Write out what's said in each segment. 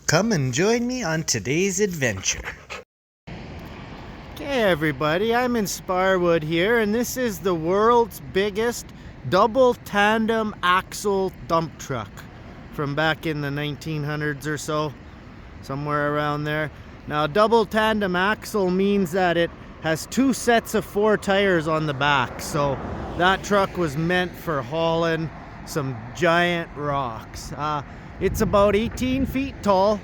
Come and join me on today's adventure. Okay everybody, I'm in Sparwood here, and this is the world's biggest double tandem axle dump truck from back in the 1900s or so, somewhere around there. Now, double tandem axle means that it has two sets of 4 tires on the back, so that truck was meant for hauling some giant rocks. It's about 18 feet tall,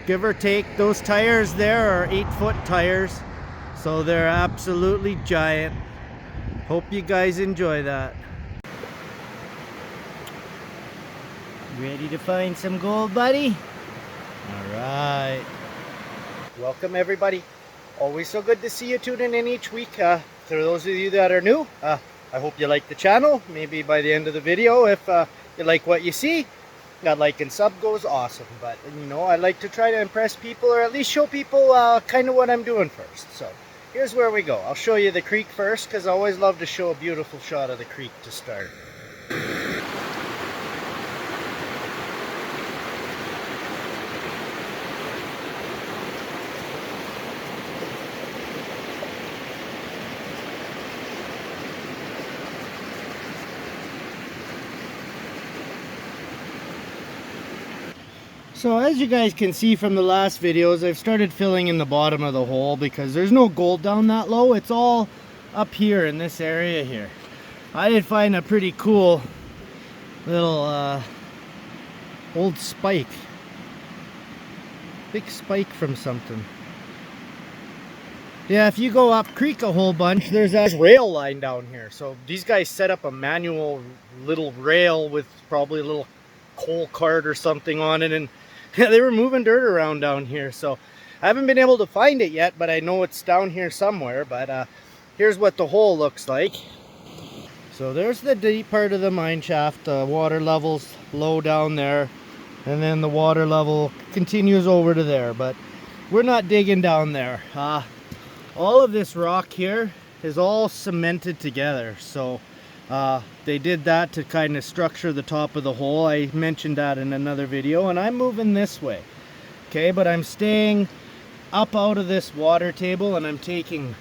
give or take. Those tires there are 8-foot tires, so they're absolutely giant. Hope you guys enjoy that. Ready to find some gold, buddy? All right. Welcome everybody. Always so good to see you tuning in each week. For those of you that are new, I hope you like the channel. Maybe by the end of the video, if you like what you see, that like and sub goes awesome. But you know, I like to try to impress people, or at least show people kind of what I'm doing first. So here's where we go. I'll show you the creek first, because I always love to show a beautiful shot of the creek to start. So as you guys can see from the last videos, I've started filling in the bottom of the hole because there's no gold down that low. It's all up here in this area here. I did find a pretty cool little old spike. Big spike from something. Yeah, if you go up creek a whole bunch, there's that rail line down here. So these guys set up a manual little rail with probably a little coal cart or something on it, and yeah, they were moving dirt around down here. So I haven't been able to find it yet, but I know it's down here somewhere. But here's what the hole looks like. So there's the deep part of the mine shaft. The water level's low down there, and then the water level continues over to there, but we're not digging down there. All of this rock here is all cemented together, so they did that to kind of structure the top of the hole. I mentioned that in another video, and I'm moving this way, okay, but I'm staying up out of this water table, and I'm taking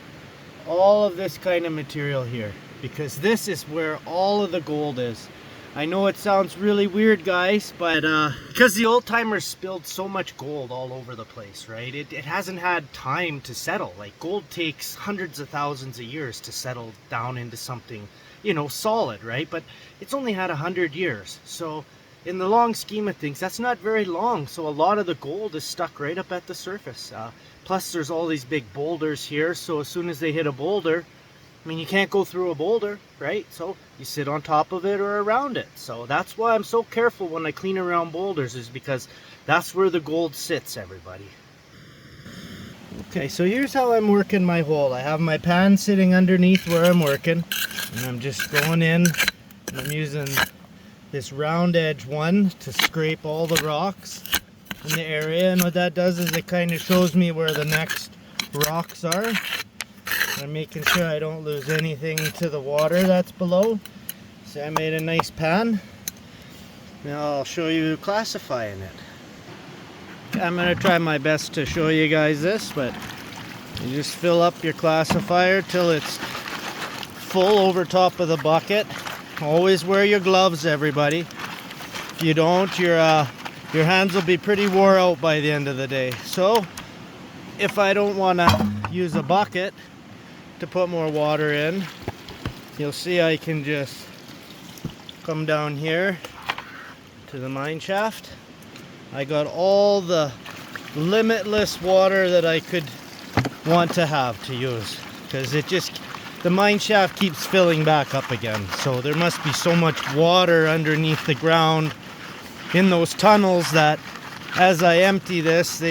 all of this kind of material here because this is where all of the gold is. I know it sounds really weird, guys, but because the old timers spilled so much gold all over the place, right? It hasn't had time to settle. Like, gold takes hundreds of thousands of years to settle down into something, you know, solid, right? But it's only had 100 years. So in the long scheme of things, that's not very long. So a lot of the gold is stuck right up at the surface. Plus there's all these big boulders here. So as soon as they hit a boulder, I mean, you can't go through a boulder, right? So you sit on top of it or around it. So that's why I'm so careful when I clean around boulders, is because that's where the gold sits, everybody. Okay, so here's how I'm working my hole. I have my pan sitting underneath where I'm working, and I'm just going in, and I'm using this round edge one to scrape all the rocks in the area, and what that does is it kind of shows me where the next rocks are. I'm making sure I don't lose anything to the water that's below. So I made a nice pan. Now I'll show you classifying it. I'm going to try my best to show you guys this, but you just fill up your classifier till it's full over top of the bucket. Always wear your gloves, everybody. If you don't, your hands will be pretty wore out by the end of the day. So if I don't want to use a bucket to put more water in, you'll see I can just come down here to the mine shaft. I got all the limitless water that I could want to have to use, because the mine shaft keeps filling back up again. So there must be so much water underneath the ground in those tunnels that as I empty this,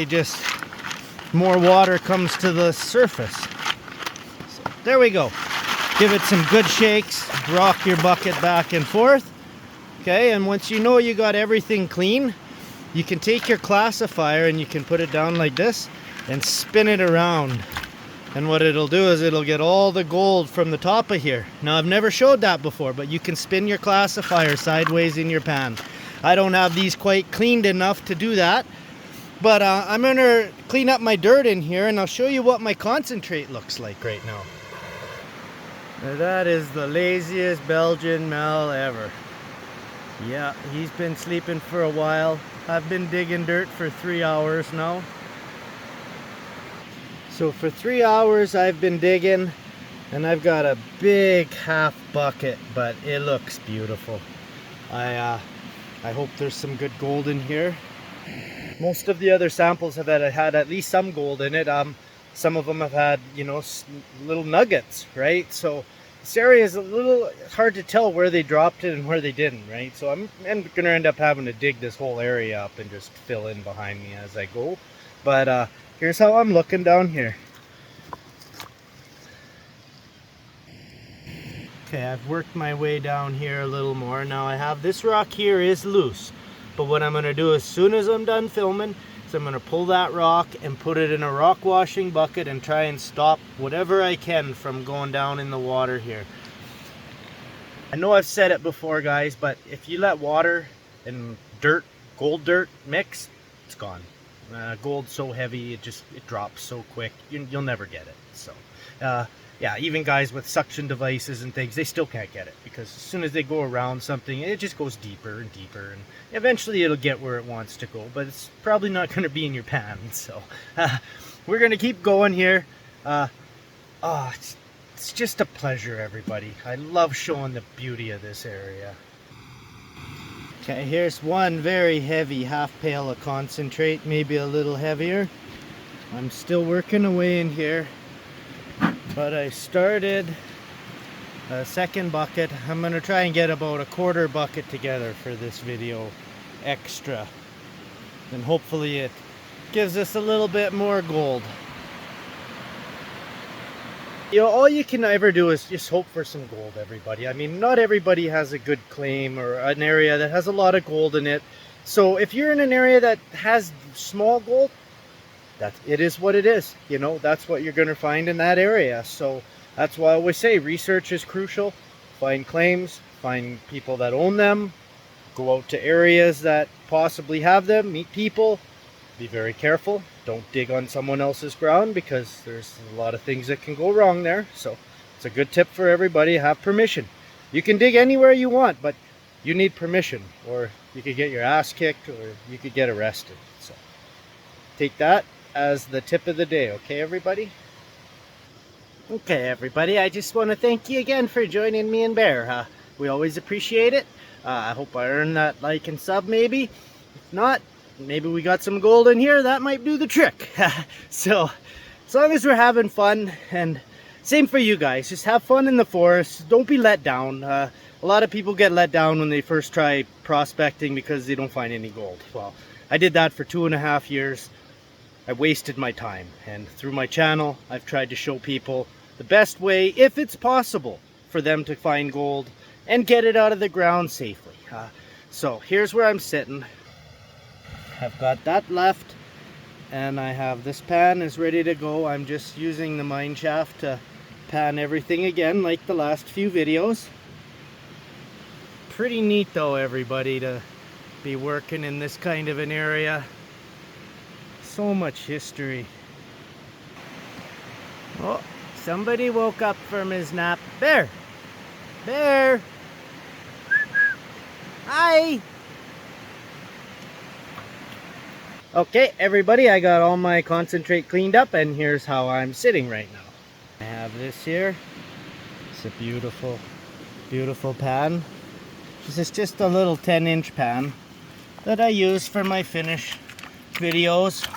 more water comes to the surface. So there we go. Give it some good shakes, rock your bucket back and forth. Okay, and once you know you got everything clean, you can take your classifier and you can put it down like this and spin it around. And what it'll do is it'll get all the gold from the top of here. Now, I've never showed that before, but you can spin your classifier sideways in your pan. I don't have these quite cleaned enough to do that, But I'm gonna clean up my dirt in here and I'll show you what my concentrate looks like right now. Now that is the laziest Belgian Mel ever. Yeah, he's been sleeping for a while. I've been digging dirt for 3 hours now. So for 3 hours I've been digging, and I've got a big half bucket, but it looks beautiful. I hope there's some good gold in here. Most of the other samples have had at least some gold in it. Some of them have had, you know, little nuggets, right? So this area is a little hard to tell where they dropped it and where they didn't, right? So I'm gonna end up having to dig this whole area up and just fill in behind me as I go. But here's how I'm looking down here. Okay, I've worked my way down here a little more. Now I have this rock here is loose, but what I'm gonna do as soon as I'm done filming is I'm gonna pull that rock and put it in a rock washing bucket and try and stop whatever I can from going down in the water here. I know I've said it before, guys, but if you let water and dirt, gold dirt mix, it's gone. Gold's so heavy, it drops so quick, you'll never get it. So yeah, even guys with suction devices and things, they still can't get it, because as soon as they go around something, it just goes deeper and deeper, and eventually it'll get where it wants to go, but it's probably not going to be in your pan. So we're going to keep going here. It's just a pleasure, everybody. I love showing the beauty of this area. Okay, here's one very heavy half pail of concentrate, maybe a little heavier. I'm still working away in here. But I started a second bucket. I'm going to try and get about a quarter bucket together for this video extra. And hopefully it gives us a little bit more gold. You know, all you can ever do is just hope for some gold, everybody. I mean, not everybody has a good claim or an area that has a lot of gold in it. So if you're in an area that has small gold, it is what it is. You know, that's what you're going to find in that area. So that's why I always say research is crucial. Find claims, find people that own them, go out to areas that possibly have them, meet people, be very careful. Don't dig on someone else's ground, because there's a lot of things that can go wrong there. So it's a good tip for everybody. Have permission. You can dig anywhere you want, but you need permission, or you could get your ass kicked, or you could get arrested. So take that as the tip of the day, okay, everybody? Okay, everybody, I just want to thank you again for joining me and Bear. We always appreciate it. I hope I earned that like and sub, maybe. If not, maybe we got some gold in here. That might do the trick. So, as long as we're having fun, and same for you guys, just have fun in the forest. Don't be let down. A lot of people get let down when they first try prospecting because they don't find any gold. Well, I did that for 2.5 years. I wasted my time, and through my channel I've tried to show people the best way, if it's possible, for them to find gold and get it out of the ground safely. So here's where I'm sitting. I've got that left, and I have this pan is ready to go. I'm just using the mine shaft to pan everything again like the last few videos. Pretty neat though, everybody, to be working in this kind of an area. So much history. Oh, somebody woke up from his nap. Bear! Bear! Hi! Okay, everybody, I got all my concentrate cleaned up, and here's how I'm sitting right now. I have this here. It's a beautiful, beautiful pan. This is just a little 10-inch pan that I use for my finish videos.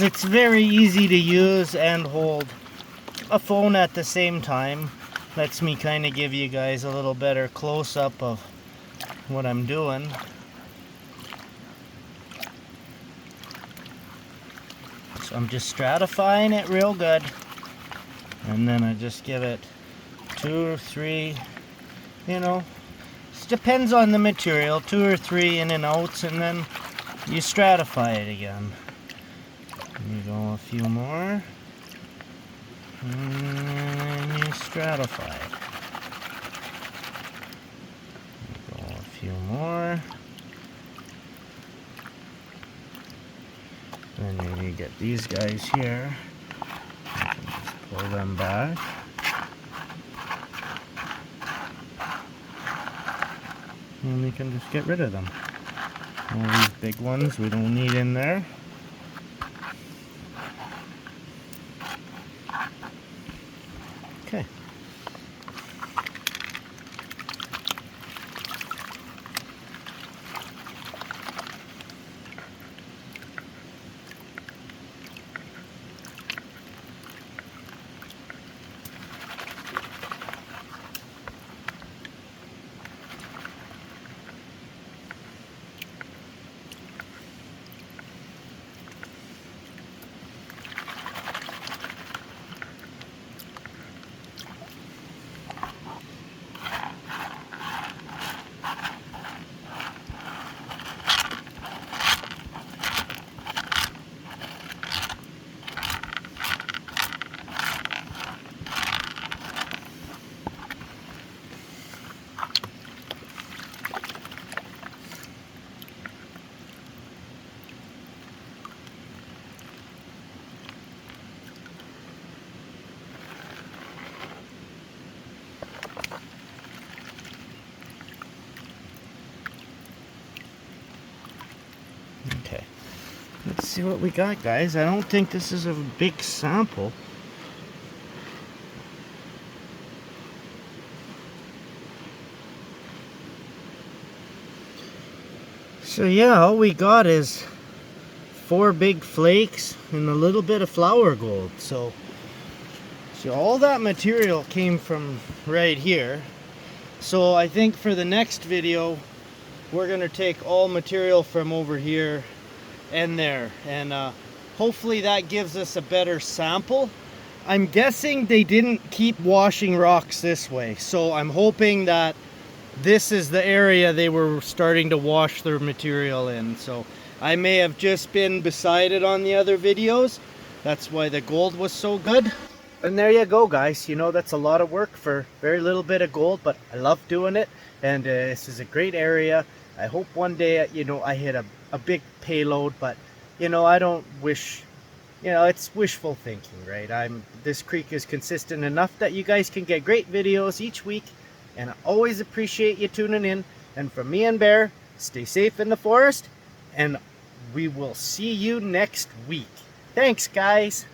It's very easy to use and hold a phone at the same time. Lets me kind of give you guys a little better close-up of what I'm doing. So I'm just stratifying it real good, and then I just give it 2 or 3, you know, it depends on the material, 2 or 3 in and outs, and then you stratify it again. You go a few more, and then you stratify it. You go a few more, And then you get these guys here. You can just pull them back. And we can just get rid of them. All these big ones we don't need in there. Okay. Okay, let's see what we got, guys. I don't think this is a big sample. So yeah, all we got is 4 big flakes and a little bit of flour gold. So all that material came from right here. So I think for the next video, we're gonna take all material from over here and there, and hopefully that gives us a better sample. I'm guessing they didn't keep washing rocks this way, so I'm hoping that this is the area they were starting to wash their material in. So I may have just been beside it on the other videos. That's why the gold was so good. And there you go, guys. You know, that's a lot of work for very little bit of gold, but I love doing it, and this is a great area. I hope one day, you know, I hit a big payload, but, you know, I don't wish, you know, it's wishful thinking, right? This creek is consistent enough that you guys can get great videos each week, and I always appreciate you tuning in. And from me and Bear, stay safe in the forest, and we will see you next week. Thanks, guys.